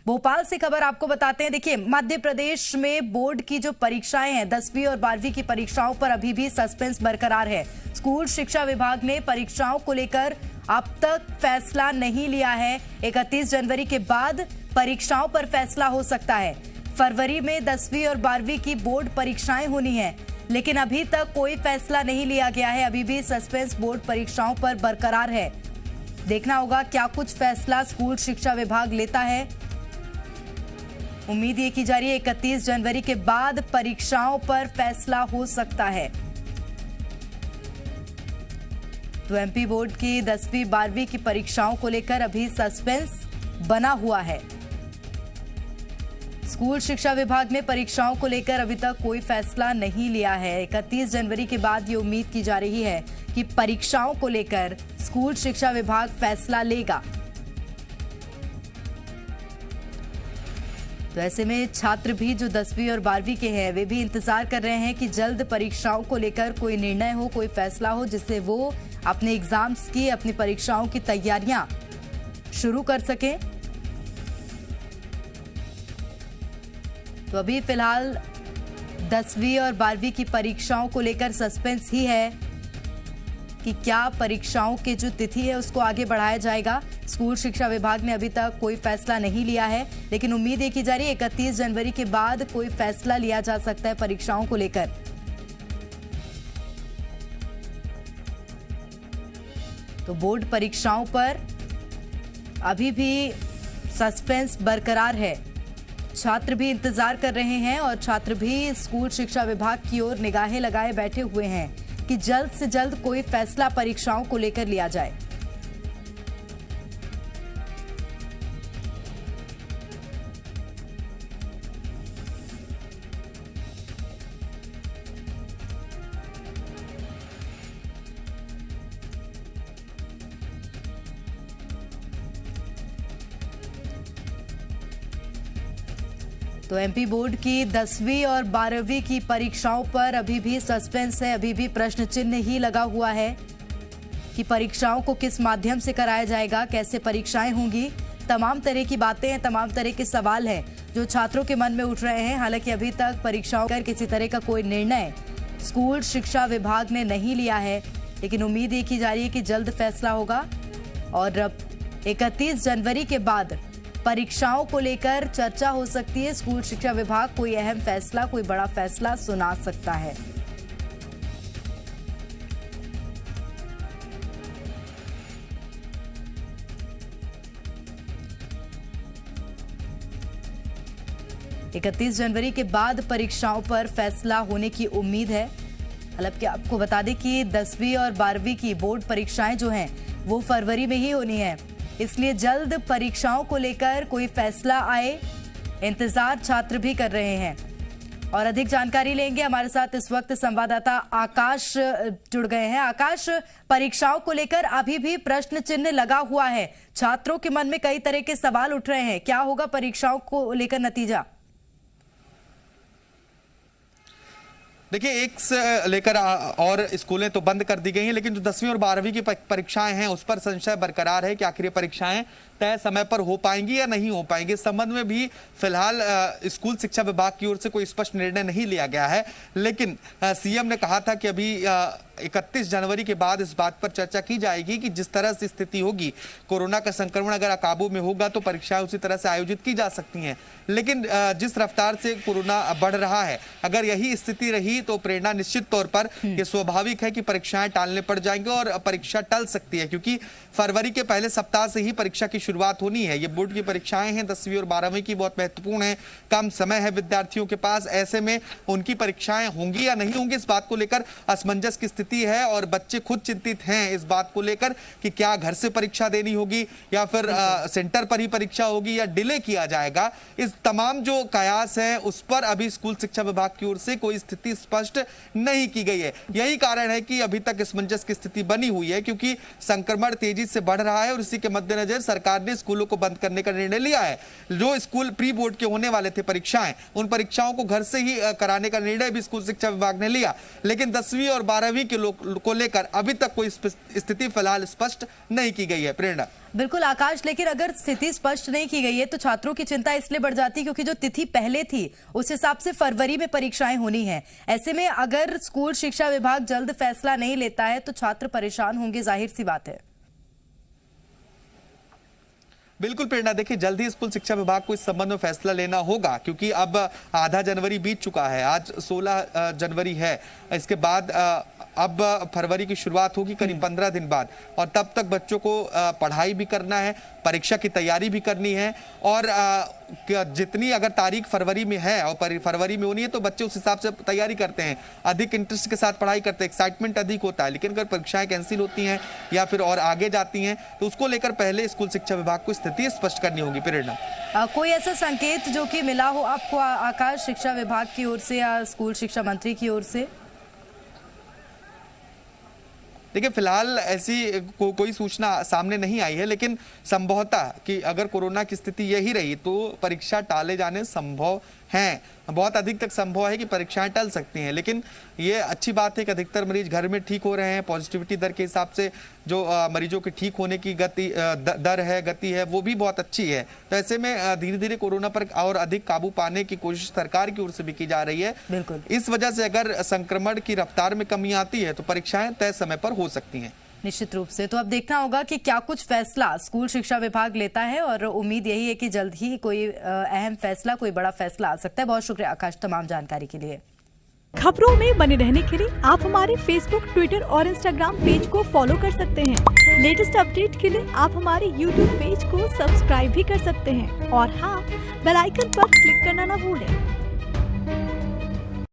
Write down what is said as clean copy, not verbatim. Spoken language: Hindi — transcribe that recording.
भोपाल से खबर आपको बताते हैं। देखिए, मध्य प्रदेश में बोर्ड की जो परीक्षाएं हैं 10वीं और 12वीं की परीक्षाओं पर अभी भी सस्पेंस बरकरार है। स्कूल शिक्षा विभाग ने परीक्षाओं को लेकर अब तक फैसला नहीं लिया है। 31 जनवरी के बाद परीक्षाओं पर फैसला हो सकता है। फरवरी में 10वीं और 12वीं की बोर्ड परीक्षाएं होनी है, लेकिन अभी तक कोई फैसला नहीं लिया गया है। अभी भी सस्पेंस बोर्ड परीक्षाओं पर बरकरार है। देखना होगा क्या कुछ फैसला स्कूल शिक्षा विभाग लेता है। उम्मीद ये की जा रही है 31 जनवरी के बाद परीक्षाओं पर फैसला हो सकता है। तो एमपी बोर्ड की 10वीं 12वीं की परीक्षाओं को लेकर अभी सस्पेंस बना हुआ है। स्कूल शिक्षा विभाग ने परीक्षाओं को लेकर अभी तक कोई फैसला नहीं लिया है। 31 जनवरी के बाद ये उम्मीद की जा रही है कि परीक्षाओं को लेकर स्कूल शिक्षा विभाग फैसला लेगा। तो ऐसे में छात्र भी जो 10वीं और 12वीं के हैं वे भी इंतजार कर रहे हैं कि जल्द परीक्षाओं को लेकर कोई निर्णय हो, कोई फैसला हो, जिससे वो अपने एग्जाम्स की, अपनी परीक्षाओं की तैयारियां शुरू कर सकें। तो अभी फिलहाल 10वीं और 12वीं की परीक्षाओं को लेकर सस्पेंस ही है कि क्या परीक्षाओं की जो तिथि है उसको आगे बढ़ाया जाएगा। स्कूल शिक्षा विभाग ने अभी तक कोई फैसला नहीं लिया है, लेकिन उम्मीद ये की जा रही है 31 जनवरी के बाद कोई फैसला लिया जा सकता है परीक्षाओं को लेकर। तो बोर्ड परीक्षाओं पर अभी भी सस्पेंस बरकरार है। छात्र भी इंतजार कर रहे हैं और छात्र भी स्कूल शिक्षा विभाग की ओर निगाहें लगाए बैठे हुए हैं कि जल्द से जल्द कोई फैसला परीक्षाओं को लेकर लिया जाए। तो एमपी बोर्ड की 10वीं और 12वीं की परीक्षाओं पर अभी भी सस्पेंस है। अभी भी प्रश्न चिन्ह ही लगा हुआ है कि परीक्षाओं को किस माध्यम से कराया जाएगा, कैसे परीक्षाएं होंगी। तमाम तरह की बातें हैं, तमाम तरह के सवाल हैं जो छात्रों के मन में उठ रहे हैं। हालांकि अभी तक परीक्षाओं पर किसी तरह का कोई निर्णय स्कूल शिक्षा विभाग ने नहीं लिया है, लेकिन उम्मीद ये की जा रही है कि जल्द फैसला होगा और 31 जनवरी के बाद परीक्षाओं को लेकर चर्चा हो सकती है। स्कूल शिक्षा विभाग कोई अहम फैसला, कोई बड़ा फैसला सुना सकता है। इकतीस जनवरी के बाद परीक्षाओं पर फैसला होने की उम्मीद है। हालांकि आपको बता दें कि 10वीं और 12वीं की बोर्ड परीक्षाएं जो हैं वो फरवरी में ही होनी है, इसलिए जल्द परीक्षाओं को लेकर कोई फैसला आए, इंतजार छात्र भी कर रहे हैं। और अधिक जानकारी लेंगे, हमारे साथ इस वक्त संवाददाता आकाश जुड़ गए हैं। आकाश, परीक्षाओं को लेकर अभी भी प्रश्न चिन्ह लगा हुआ है, छात्रों के मन में कई तरह के सवाल उठ रहे हैं। क्या होगा परीक्षाओं को लेकर नतीजा? देखिए, एक से लेकर और स्कूलें तो बंद कर दी गई हैं, लेकिन जो 10वीं और 12वीं की परीक्षाएं हैं उस पर संशय बरकरार है कि आखिर ये परीक्षाएं तय समय पर हो पाएंगी या नहीं हो पाएंगी। इस संबंध में भी फिलहाल स्कूल शिक्षा विभाग की ओर से कोई स्पष्ट निर्णय नहीं लिया गया है, लेकिन सीएम ने कहा था कि अभी 31 जनवरी के बाद इस बात पर चर्चा की जाएगी कि जिस तरह से स्थिति होगी, कोरोना का संक्रमण अगर काबू में होगा तो परीक्षाएं उसी तरह से आयोजित की जा सकती हैं। लेकिन जिस रफ्तार से कोरोना बढ़ रहा है, अगर यही स्थिति रही तो प्रेरणा निश्चित तौर पर यह स्वाभाविक है कि परीक्षाएं टालने पड़ जाएंगे और परीक्षा टल सकती है, क्योंकि फरवरी के पहले सप्ताह से ही परीक्षा की शुरुआत होनी है। ये बोर्ड की परीक्षाएं हैं 10वीं और 12वीं की, बहुत महत्वपूर्ण है, कम समय है विद्यार्थियों के पास। ऐसे में उनकी परीक्षाएं होंगी या नहीं होंगी, इस बात को लेकर असमंजस की स्थिति है और बच्चे खुद चिंतित हैं इस बात को लेकर कि क्या घर से परीक्षा देनी होगी या फिर सेंटर पर ही परीक्षा होगी या डिले किया जाएगा। इस तमाम जो कयास है उस पर अभी स्कूल शिक्षा विभाग की ओर से कोई स्थिति स्पष्ट नहीं की गई है। यही कारण है कि अभी तक असमंजस की स्थिति बनी हुई है, क्योंकि संक्रमण तेजी से बढ़ रहा है और इसी के मद्देनजर सरकार ने स्कूलों को बंद करने का निर्णय लिया है। जो स्कूल प्री बोर्ड के होने वाले थे परीक्षाएं, उन परीक्षाओं को घर से ही कराने का निर्णय भी स्कूल शिक्षा विभाग ने लिया, लेकिन 10वीं और 12वीं के को लेकर अभी तक कोई स्थिति फिलहाल स्पष्ट नहीं की गई है। प्रेरणा। बिल्कुल आकाश, लेकिन अगर स्थिति स्पष्ट नहीं की गई है तो छात्रों की चिंता इसलिए बढ़ जाती है क्योंकि जो तिथि पहले थी उस हिसाब से फरवरी में परीक्षाएं होनी है। ऐसे में अगर स्कूल शिक्षा विभाग जल्द फैसला नहीं लेता है तो छात्र परेशान होंगे, जाहिर सी बात है। बिल्कुल प्रेरणा, देखिए जल्द ही स्कूल शिक्षा विभाग को इस संबंध में फैसला लेना होगा क्योंकि अब आधा जनवरी बीत चुका है, आज 16 जनवरी है। इसके बाद अब फरवरी की शुरुआत होगी करीब 15 दिन बाद, और तब तक बच्चों को पढ़ाई भी करना है, परीक्षा की तैयारी भी करनी है, और जितनी अगर तारीख फरवरी में है और फरवरी में होनी है तो बच्चे उस हिसाब से तैयारी करते हैं, अधिक इंटरेस्ट के साथ पढ़ाई करते हैं, एक्साइटमेंट अधिक होता है। लेकिन अगर परीक्षाएं कैंसिल होती हैं या फिर और आगे जाती हैं तो उसको लेकर पहले स्कूल शिक्षा विभाग को स्थिति स्पष्ट करनी होगी। प्रेरणा, कोई ऐसा संकेत जो कि मिला हो आपको आकाश, शिक्षा विभाग की ओर से या स्कूल शिक्षा मंत्री की ओर से? देखिए फिलहाल ऐसी कोई सूचना सामने नहीं आई है, लेकिन संभवतः कि अगर कोरोना की स्थिति यही रही तो परीक्षा टाले जाने संभव हैं। बहुत अधिक तक संभव है कि परीक्षाएं टल सकती हैं, लेकिन ये अच्छी बात है कि अधिकतर मरीज घर में ठीक हो रहे हैं। पॉजिटिविटी दर के हिसाब से जो मरीजों के ठीक होने की गति है वो भी बहुत अच्छी है। तो ऐसे में धीरे धीरे कोरोना पर और अधिक काबू पाने की कोशिश सरकार की ओर से भी की जा रही है। बिल्कुल, इस वजह से अगर संक्रमण की रफ्तार में कमी आती है तो परीक्षाएं तय समय पर हो सकती हैं। निश्चित रूप से। तो अब देखना होगा कि क्या कुछ फैसला स्कूल शिक्षा विभाग लेता है, और उम्मीद यही है कि जल्द ही कोई अहम फैसला, कोई बड़ा फैसला आ सकता है। बहुत शुक्रिया आकाश तमाम जानकारी के लिए। खबरों में बने रहने के लिए आप हमारे फेसबुक, ट्विटर और इंस्टाग्राम पेज को फॉलो कर सकते हैं। लेटेस्ट अपडेट के लिए आप हमारे यूट्यूब पेज को सब्सक्राइब भी कर सकते हैं और हाँ, बेल आइकन पर क्लिक करना ना भूलें।